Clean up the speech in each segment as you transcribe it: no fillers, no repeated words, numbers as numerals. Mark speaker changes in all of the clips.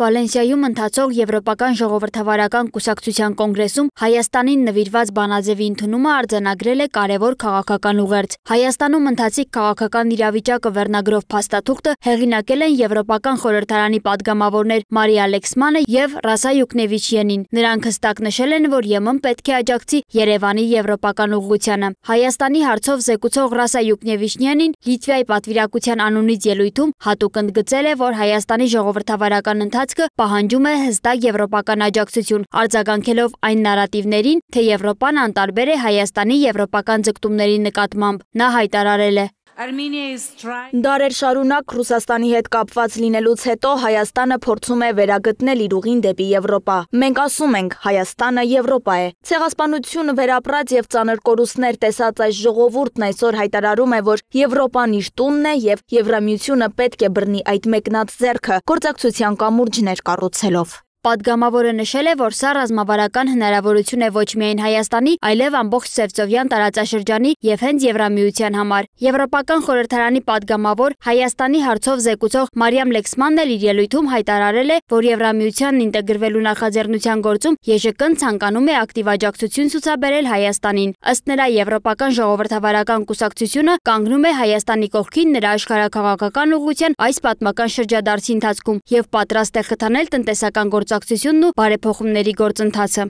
Speaker 1: Վալենսիայում ընթացող Եվրոպական ժողովրդավարական կուսակցության կոնգրեսում Հայաստանին նվիրված բանաձևի ընդունումը արձանագրել է կարևոր քաղաքական ուղերձ։ Հայաստանում ընթացիկ քաղաքական իրավիճակը վերնագրով փաստաթուղթը հեղինակել են Եվրոպական խորհրդարանի падգամավորներ Մարիա Լեքսմանը եւ Ռասա Յուկնևիչյանին։ Նրանք հստակ նշել են, որ ԵՄ-ն պետք է աջակցի Երևանի եվրոպական ուղղությանը։ Հայաստանի հարցով զեկուցող Ռասա Յուկնևիչյանին Լիտվայի պատվիրակության անունից ելույթում հատուկ ընդգծել է, որ Հայաստանի ժողովրդավարական ընթացքը պահանջում է հստակ եվրոպական աջակցություն, արձագանքելով այն նարատիվներին, թե Եվրոպան անտարբեր է Հայաստանի եվրոպական ձգտումների նկատմամբ։ Նա հայտարարել է.
Speaker 2: Դարեր շարունակ Ռուսաստանի հետ կապված լինելուց հետո Հայաստանը փորձում է վերագտնել իր ուղին դեպի Եվրոպա։ Մենք ասում ենք, Հայաստանը Եվրոպա է։ Ցեղասպանությունը վերապրած եւ ծանր կորուստներ տեսած այս ժողովուրդն այսօր հայտարարում է, որ Եվրոպան իր տունն է եւ Եվրամիությունը պետք է բռնի այդ մեկնած ձեռքը գործակցության կամուրջներ կառուցելով։
Speaker 1: Պատգամավորը նշել է, որ սա ռազմավարական հնարավորություն է ոչ միայն Հայաստանի, այլև ամբողջ Սևծովյան տարածաշրջանի եւ հենց Եվրամիության համար։ Եվրոպական խորհրդարանի պատգամավոր Հայաստանի հարցով զեկուցող Մարիամ Լեքսմանն էլ իր ելույթում հայտարարել է, որ Եվրամիությանն ինտեգրվելու նախաձեռնության գործում ԵԺԿ-ն ցանկանում է ակտիվ աջակցություն ցուցաբերել Հայաստանին։ Ըստ նրա, Եվրոպական ժողովրդավարական կուսակցությունը կանգնում է Հայաստանի կողքին նրա աշխարհաքաղաքական ուղղության այս պատմական շրջադարձի ընթացքում եւ պատրաստ է խթանել տնտեսական գործակցությունն ու բարեփոխումների գործընթացը։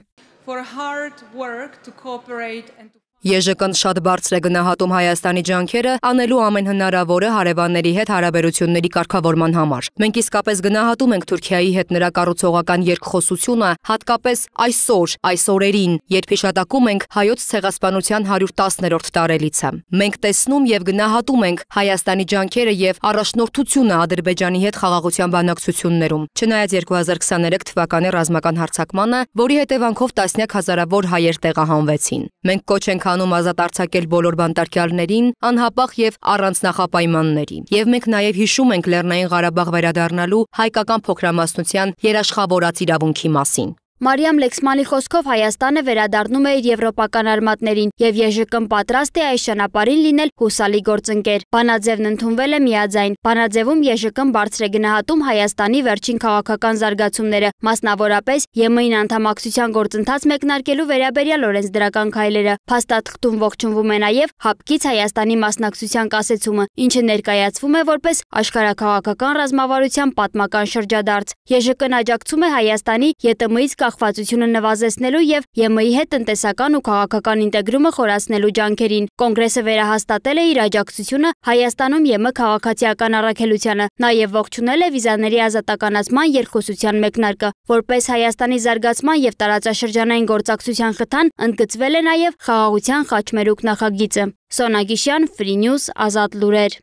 Speaker 3: ԵԺԿ-ն շատ բարձր է գնահատում Հայաստանի ջանքերը անելու ամեն հնարավորը հարևանների հետ հարաբերությունների կարգավորման համար։ Մենք իսկապես գնահատում ենք Թուրքիայի հետ նրա կառուցողական երկխոսությունը, հատկապես այս օրերին, երբ հիշատակում ենք հայոց ցեղասպանության 110-րդ տարելիցը։ Մենք տեսնում եւ գնահատում ենք Հայաստանի ջանքերը եւ առաջնորդությունը Ադրբեջանի հետ խաղաղության բանակցություններում։ Չնայած 2023 թվականի ռազմական հարձակմանը, որի հետևանքով տասնյակ հազարավոր հայեր տեղահանվեցին։ Մենք կոչ ենք անում ազատ արձակել բոլոր բանտարկյալներին, անհապաղ եւ առանց նախապայմանների։ Եվ մենք նաեւ հիշում ենք Լեռնային Ղարաբաղ վերադառնալու հայկական փոքրամասնության երաշխավորած իրավունքի մասին։
Speaker 1: Մարիամ Լեքսմանի խոսքով Հայաստանը վերադառնում է իր եվրոպական արմատներին եւ ԵԺԿ-ն պատրաստ է այս ճանապարհին լինել հուսալի գործընկեր։ Բանաձևն ընդունվել է միաձայն։ Բանաձևում ԵԺԿ-ն բարձր է գնահատում Հայաստանի վերջին քաղաքական զարգացումները, մասնավորապես ԵՄ-ին անդամակցության գործընթաց մեկնարկելու վերաբերյալ օրենսդրական քայլերը։ Փաստաթղթում ողջունվում է նաեւ ՀԱՊԿ-ից Հայաստանի մասնակցության կասեցումը, ինչը ներկայացվում է որպես աշխարհաքաղաքական ռազմավարության պատմական շրջադարձ։ ԵԺԿ-ն աջակցում է Հայաստանի ԵՏՄ-ից կախվածությունը նվազեցնելու եւ ԵՄ-ի հետ տնտեսական ու քաղաքական ինտեգրումը խորացնելու ջանքերին։ Կոնգրեսը վերահաստատել է իր աջակցությունը Հայաստանում ԵՄ քաղաքացիական առաքելությանը, նաեւ ողջունել է վիզաների ազատականացման երկխոսության մեկնարկը, որպես Հայաստանի զարգացման եւ տարածաշրջանային գործակցության խթան ընդգծվել է նաեւ խաղաղության խաչմերուկ նախագիծը։ Սոնա Գիշյան, Free News, Ազատ լուրեր։